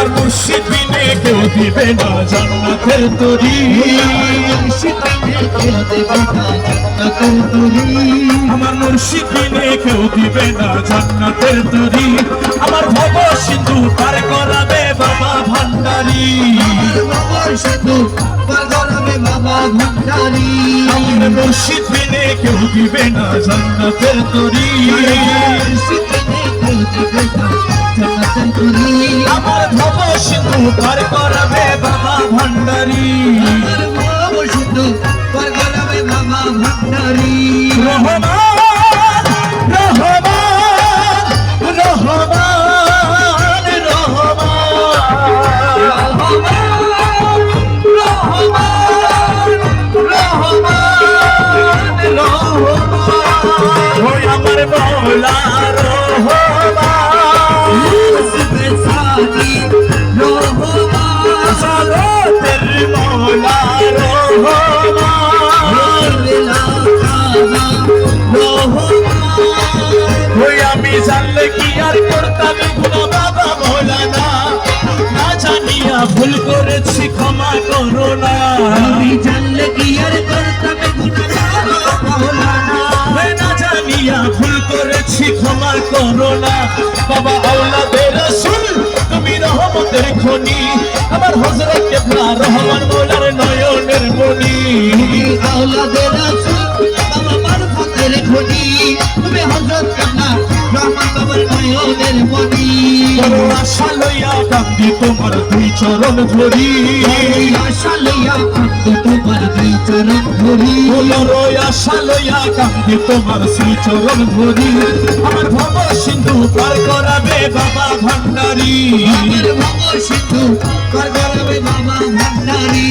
আমার মুর্শিদ বিনে কেউ দিবে না জান্নাতের তরি, মুর্শিদ বিনে কেউ দিবে না জান্নাতের তরি, আমার মুর্শিদ বিনে কেউ দিবে না জান্নাতের তরি। আমার ভব সিন্ধু পার করাবে বাবা ভান্ডারী, আমার সিন্ধু পার করাবে বাবা ভান্ডারী। আমার মুর্শিদ বিনে কেউ দিবে না জান্নাতের তরি, মুর্শিদ বিনে কেউ দিবে না জান্নাতের তরি। আমার ভব সিন্ধু পার করাবে বাবা ভান্ডারী, আমার ভব সিন্ধু পার করাবে বাবা ভান্ডারী। রহমান রহমান রহমান রহমান, ওই আমার মৌলা রহমান, সালাতের মৌলা রহমান। ওই আমি জানলে কি আর করতাম গুনাহ বাবা মৌলানা, না জানিয়া ভুল করেছি ক্ষমা করো না, আমি জানলে কি আর করতাম গুনাহ বাবা মৌলানা, না জানিয়া ভুল করেছি ক্ষমা করো না। বাবা আওলাদে রাসূল তুমি রহমতের খনি, আমার হযরত কেবলা রহমান মৌলার নয়নের মণি, আওলাদে রাসূল বাবা মারফতের খনি, তুমি হযরত কেবলা রহমান বাবার নয়নের মণি। বড় আশা লইয়া কান্দি তোমার দুই চরণ ধরি, আশা লইয়া কান্দি তোমার দুই চরণ ধরি, বড় আশা লইয়া কান্দি তোমার শ্রী চরণ ধরি। আমার ভব সিন্ধু পার করাবে বাবা ভান্ডারী, আমার ভব সিন্ধু পার করাবে বাবা ভান্ডারী।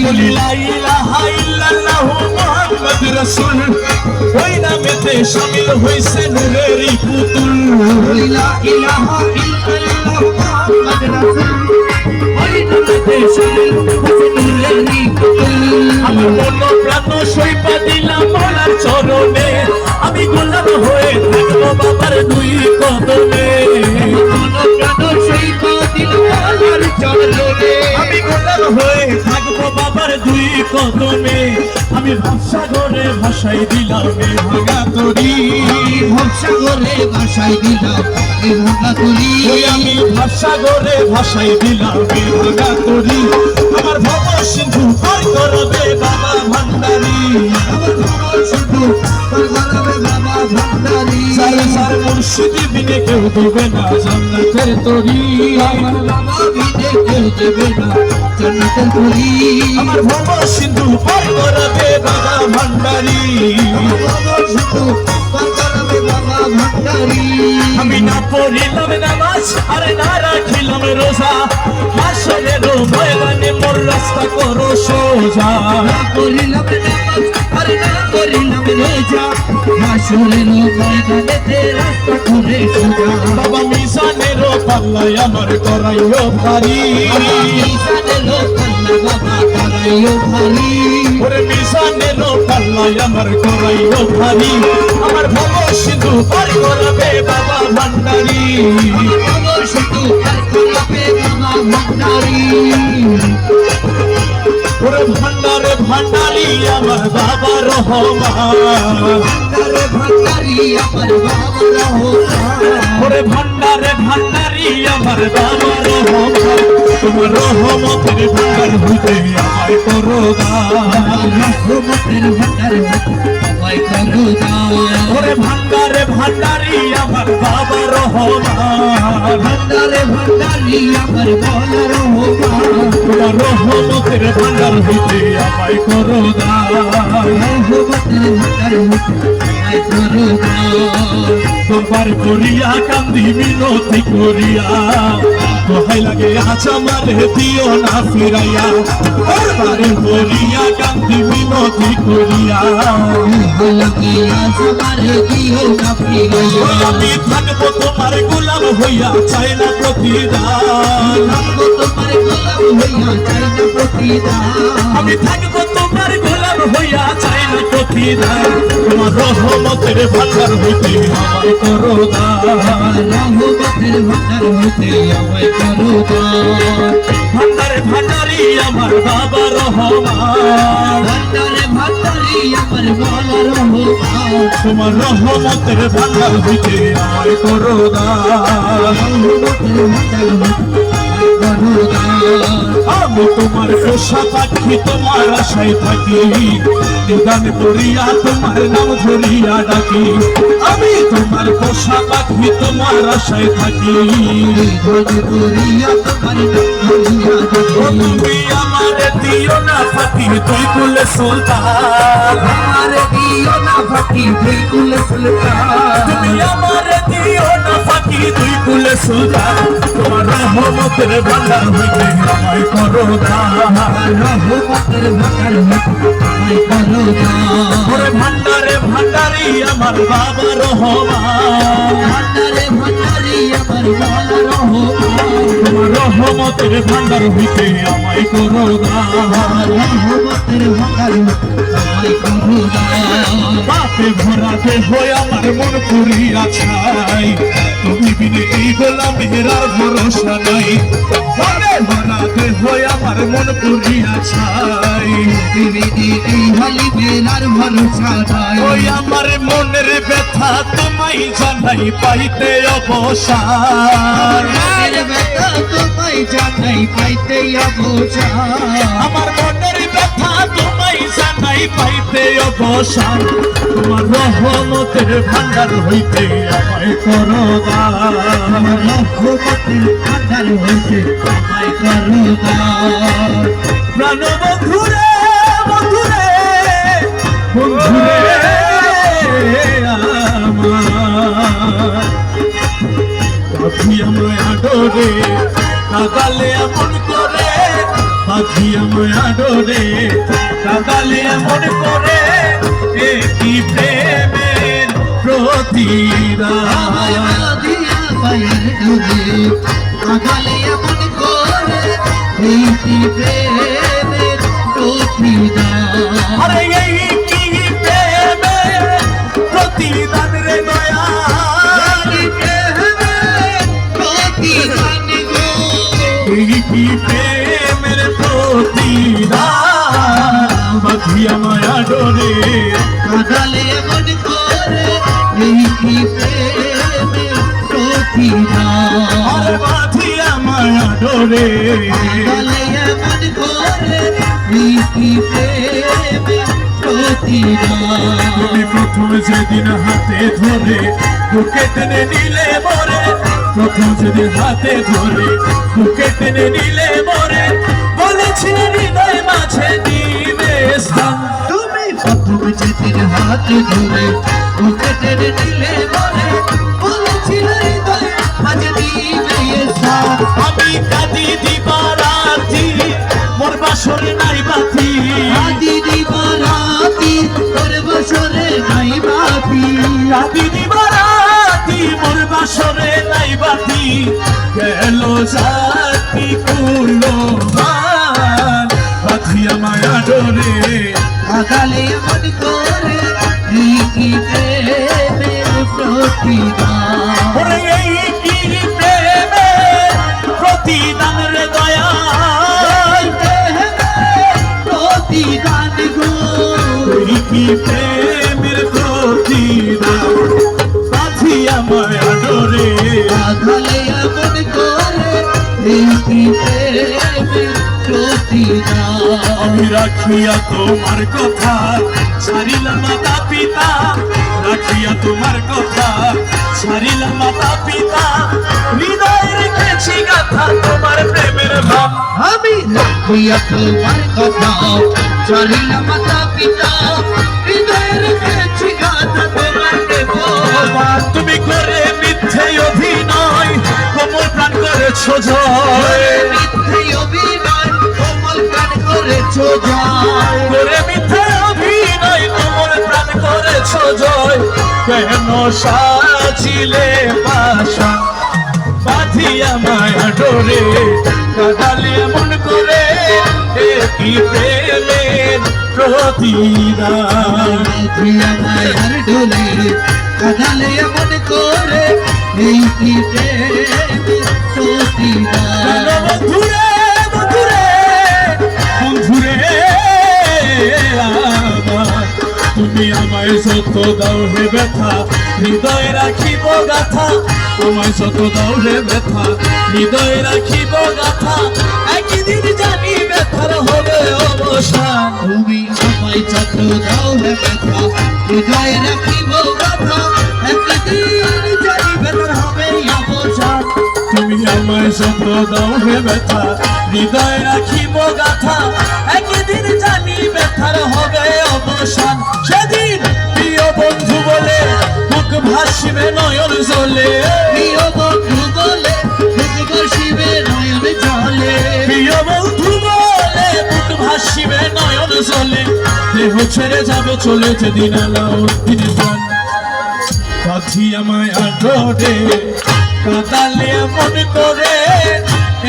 বলি লা ইলাহা ইল্লাল্লাহু মুহাম্মদ রাসূল, ওই নামেতে শামিল হইছে নূরেরই পুতুল, লা ইলাহা ইল্লাল্লাহু মুহাম্মাদ রাসূল, ওই নামেতে শামিল হইছে নূরেরই পুতুল। আমার মন প্রাণ সইপা দিলাম মৌলার চরণে, আমি গোলাম হয়ে থাকবো বাবার দুই কদমে, মন প্রাণ সইপা দিলাম মৌলার চরণে, আমি গোলাম হয়ে থাকবো বাবার দুই কদমে। আমি ভবসাগরে ভাসাই দিলাম এ ভাঙা তরি, ভবসাগরে ভাসাই দিলাম এ ভাঙা তরি, ওই আমি ভবসাগরে ভাসাই দিলাম এ ভাঙা তরি। আমার ভব সিন্ধু পার করবে বাবা ভান্ডারী, আমার ভব সিন্ধু পার করাবে বাবা ভান্ডারী। সারে সারে মুর্শিদ বিনে কেউ দিবে না জান্নাতের তরি, আমার বাবা বিনে কেউ দেবে না জান্নাতের তরি, আমার ভব সিন্ধু পার করবে বাবা ভান্ডারী, আমার বাবা সিন্ধু পার করাবে বাবা ভান্ডারী। আমি না পড়িলাম নামাজ আর না রাখিলাম রোজা, হাসরের ময়দানে মোর রাস্তা করো সোজা, না করিলাম নামাজ আর না করিলাম রোজা, হাসরের ময়দানেতে রাস্তা করে সোজা। বাবা মিজানের পাল্লায় আমার করাইও ভারী, মিজানেরও পাল্লা বাবা করাইও ভারী, ওরে মিজানের পাল্লায় আমার করাইও ভারী। আমার ভব সিন্ধু পার করবে বাবা ভান্ডারী, আমার বাবা সিন্ধু পার করাবে বাবা ভান্ডারী। ওরে ভান্ডারে ভান্ডারী আমার বাবা রহমান, ভান্ডারে ভান্ডারী আমার বাবা রহমান, ওরে ভান্ডারে ভান্ডারী আমার বাবা রহমান। তোমার রহমতের ভান্ডার হইতে আমায় করো দান, রহমতের ভান্ডার আমায় করো দান। ওরে ভান্ডারে ভান্ডারী আমার বাবা রহমান, ভান্ডারে ভান্ডারী আমার বাবা রহমান, তোমার রহমতের ভান্ডার হইতে আমায় করো দান, রহমতের ভান্ডার আমায় করো দান। দরবার করিয়া কান্দি মিনতি করিয়া, দোহাই লাগে আজ আমারে দিও না ফিরাইয়া, দরবার করিয়া কান্দি মিনতি করিয়া, আমি থাকবো তোমার গোলাম হইয়া চাই না প্রতিদান, আমি থাকবো তোমার গোলাম হইয়া চাই না প্রতিদান। তোমার রহমতের ভান্ডার হইতে আমায় করো দান, রহমতের ভান্ডার হইতে আমায় করো দান ভান্ডারে ভান্ডারি আমার বাবা রহমান, ভান্ডারে ভান্ডারি আমার বাবা রহমান তোমার রহমতের ভান্ডার হইতে আমায় করো দান। আমি তোমার পোষা পাখি তোমার আশায় থাকি, নিদান করিয়া তোমার নাম ধরিয়া ডাকি। আমি তোমার পোষা পাখি তোমার আশায় থাকি, ও তুমি আমার দিও না ফাঁকি তুই কুলে সুলতান, তুমি আমার দিও না ফাঁকি তুই কুলে সুলতান। তোমার রহমতের ভান্ডার হইতে আমায় করো দান। ওরে ভান্ডারে ভান্ডারি আমার বাবা রহমান, তোমার রহমতের ভান্ডার হইতে আমায় করো দান। পাপে ভরা দেহ আমার মন পুরিয়া ছাই, তুমি বিনে এই গোলামের আর ভরসা নাই। পাপে ভরা দেহ আমার মন পুরিয়া ছাই, ওই আমার মনের ব্যথা তোমায় জানাই পাইতে অবসান। আমার মনের ব্যথা তোমায় জানাই পাইতে অবসান। তোমার রহমতের ভান্ডার হইতে আমায় করো দান। প্রাণ বন্ধুরে বন্ধুরে বন্ধুরে আমার, পাখি আমায় আদরে কাদালে এমন করে, পাখি আমায় আদরে কাদালে এমন করে, এ কি প্রেমের প্রতিদান। আরে এই কি প্রেমের প্রতিদান রে দয়া, এই কি প্রেমের প্রতিদান। পাখি আমায় আদরে আর পাখি আমায় আদরে, তুমি প্রথম যেদিন হাতে ধরে বুকে টেনে নিলে মরে, প্রথম যেদিন হাতে ধরে বুকে টেনে নিলে মরে, বলেছিলে হৃদয় মাঝে দিবে স্থান। তুমি প্রথম যেদিন হাত ধরে বুকে টেনে নিলে মরে, বলেছিলে হৃদয় মাঝে দিবে স্থান। আমি কাঁদি দিবারাতি মোর বাসরে নাই বাতি, আদি দিবারাতি তোর বছরে নাই বাতি, কাঁদি দিবারাতি মোর বাসরে নাই বাতি, গেল জাতি কুলো মান। পাখি আমায় আদরে আগালে মন করে কি প্রেমের প্রতিদান। ওরে এই কি প্রেমের প্রতিদান রে দয়া, প্রতিদান গো এই কি প্রেমের প্রতিদান। পাখি আমায় আদরে আগালে মন করে কি প্রেমের প্রতিদান। আমি রাখিয়া তোমার কথা ছাড়িলাম মাতা পিতা, রাখিয়া তোমার কথা ছাড়িলাম মাতা পিতা, হৃদয়ে রেখেছি গাথা তোমার প্রেমের ভাব। আমি রাখিয়া তোমার কথা ছাড়িলাম মাতা পিতা, হৃদয়ের রেখেছি গাথা তোমার প্রেম। তুমি করে মিথ্যে অভিনয় কোমল প্রাণ করেছো জয়, মিথ্যে অভিনয় কোমল প্রাণ করেছো জয়, করে মিথ্যে অভিনয় কোমল প্রাণ করেছো জয়। কেন সাজিলে পাশা বাঁধিয়া মায়া ডোরে, কাদালে মন করে এ কি প্রেমের প্রতিদান। মায়ার ডোলে কাঁদালে মন করে এই কি প্রেম প্রতিদান বন্ধুরে বন্ধুরে বন্ধুরে আমার তুমি আমায় যত দাও হে ব্যথা হৃদয়ে রাখিব গাথা আমায় যত দাও হে ব্যথা হৃদয়ে রাখিব গাথা একদিন জানি ব্যথার হবে অবসান তুমি আমায় যত দাও হে ব্যথা হৃদয়ে রাখিব কথা একদিন জানি ব্যথার হবে অবসান তুমি আমায় যত দাও হে ব্যথা হৃদয়ে রাখিব গাথা একদিন জানি ব্যথার হবে অবসান সেদিন প্রিয় বন্ধু বলে বুক ভাসিবে নয়ন জলে প্রিয় বন্ধু বলে বুক বসিবে নয়ন জলে প্রিয় বন্ধু বলে বুক ভাসিবে নয়ন জলে দেহ ছেড়ে যাবে চলে যেদিন আলাউদ্দিন খান পাখি আমায় আদরে কাঁদালে মন করে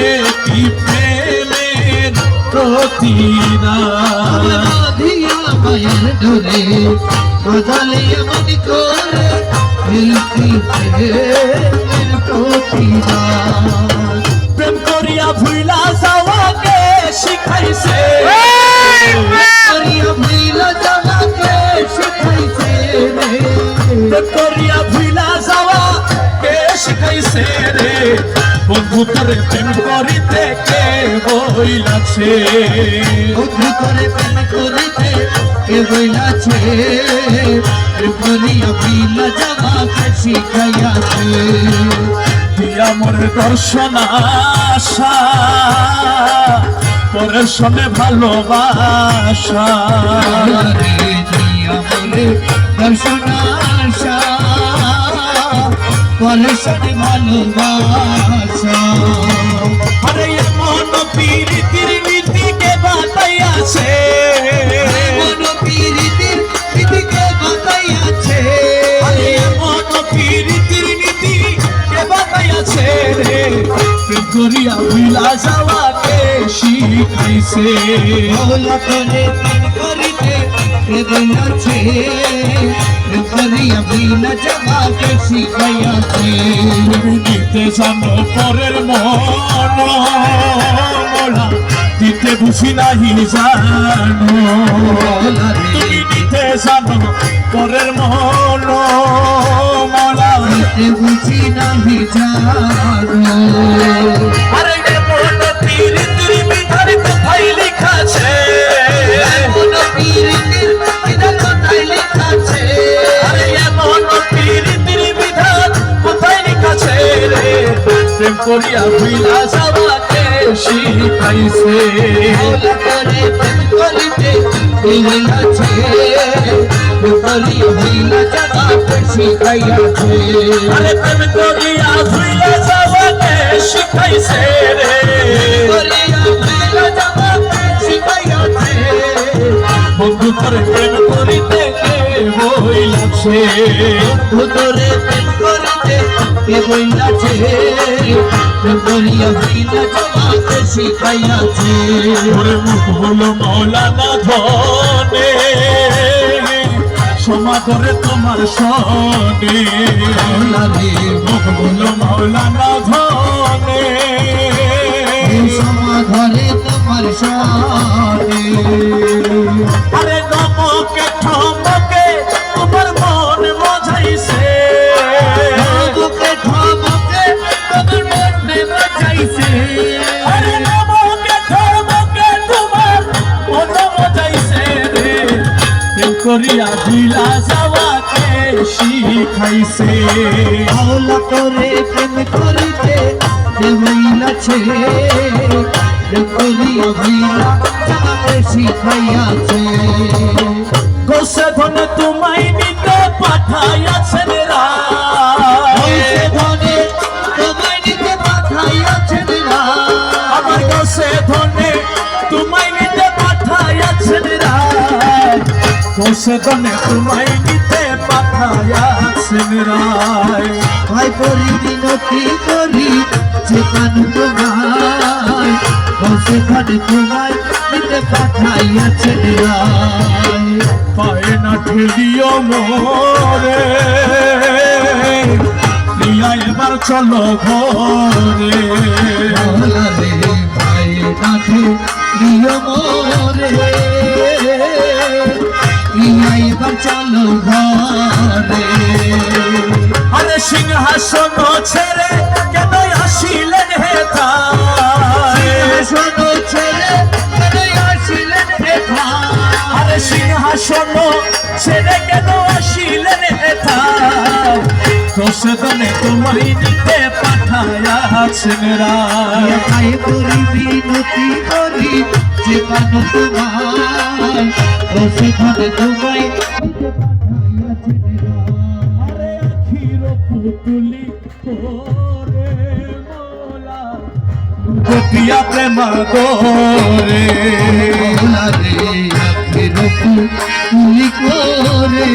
এটি প্রেমের প্রতিদান রাধিয়া মায়ের ডোরে বাজালে মন করে এই কি প্রেমের প্রতিদান প্রেম করিয়া ভুইলা যাওয়াকে শিখাইছে করিয়া ভুইলা যাওয়াকে শিখাইছে রে প্রেম করিয়া ভুইলা যাওয়াকে শিখাইছে রে বন্ধু করে প্রেম করিতে কে বইলাছে বন্ধু করে প্রেম করিতে কে বইলাছে প্রেম করিয়া ভুইলা যাওয়াকে শিখাইয়াছে দিয়া মোর দর্শন আশা পরের সনে ভালোবাসা রে দিয়া বলে দর্শন আশা পলশন ভালোবাসা আরে মন পীড়িতির নীতিকে বাতাইয়াছে মন পীড়িতির নীতিকে বাতাইয়াছে আরে মন পীড়িতির নীতিকে বাতাইয়াছে রে প্রেম করিয়া ভুলা যাওয়াকে শিখাইছে মৌলা করে প্রেম করিতে কে বইলাছে প্রেম করিয়া বিনা যাওয়াকে শিখাইয়াছে তুমি নিতে জানো পরের মন মোলা দিতে বুঝি নাহি জানো মৌলা রে তুমি নিতে জানো পরের মন মোলা দিতে বুঝি নাহি জানো আরে মন পীড়িতির বিধান কোথায় লিখাছে মন পীড়িতির বিধান কোথায় লিখাছে আরে মন পীড়িতির বিধান কোথায় লিখাছে রে প্রেম করিয়া ভুলা যাওয়াকে শিখাইছে মৌলা করে প্রেম করিতে কে বইলাছে প্রেম করিয়া বিনা যাওয়াকে শিখাইয়াছে আরে প্রেম করিয়া ভুলা যাওয়াকে শিখাইছে রে করিয়া বিনা যাওয়াকে শিখাইয়াছে বন্ধু করে প্রেম করিতে কে বইলাছে ভুতরে প্রেম করিতে কে বইলাছে প্রেম করিয়া বিনা যাওয়াকে শিখাইয়াছে ওরে মুখ হলো মৌলানা ধনে সমাদরে তোমার সনে মৌলা রে মুখ হলো মৌলানা ধনে সমাধারে তোমার সাথে আরে গমকে ঠমকে তোমার মন মজাইছে বুকে ঠমকে তোমার মনে বাজাইছে আরে গমকে ঠমকে তোমার মন মজাইছে রে প্রেম করিয়া দিলা যাওয়াকে শিখাইছে আওলা করে প্রেম করিতে কে বইলাছে প্রেম করিয়া ভইলা যাকে শিখাইয়াছে গোসে ধনে তোমায় নিতে পাঠাইয়াছেন হইছে ধনে তোমায় নিতে পাঠাইয়াছেন আমার গোসে ধনে তোমায় নিতে পাঠাইয়াছেন গোসে ধনে তোমায় নিতে পাঠাইয়াছেন রায় ভাই পরি দিনতি করি যে কান তোমায় বসে ঘরে তোমায় নিতে পাঠাইয়াছেন রায় পায়ে না ঠেলিও মোরে প্রিয়া মিয়া এবার চলো ঘরে মৌলা রে ভাই নাথে প্রিয় মোরে ইয়া এবার চলো ঘরে আরে সিংহাসন ছেড়ে কেন আসিলেন হে তাই শোনো ছেলে কেন আসিলেন হে ভাই আরে সিংহাসন ছেড়ে কেন আসিলেন হে তাই দোষ দনে তোমায় নিতে পাঠায়াছেন রায় ভাই করি বিনতি করি যে পানো তোমায় বসে ধরে তোমায় আরে আখির পুতুলি করে মোলা গোপিয়া প্রেম গোরে মৌলা রে আখের পুলি করে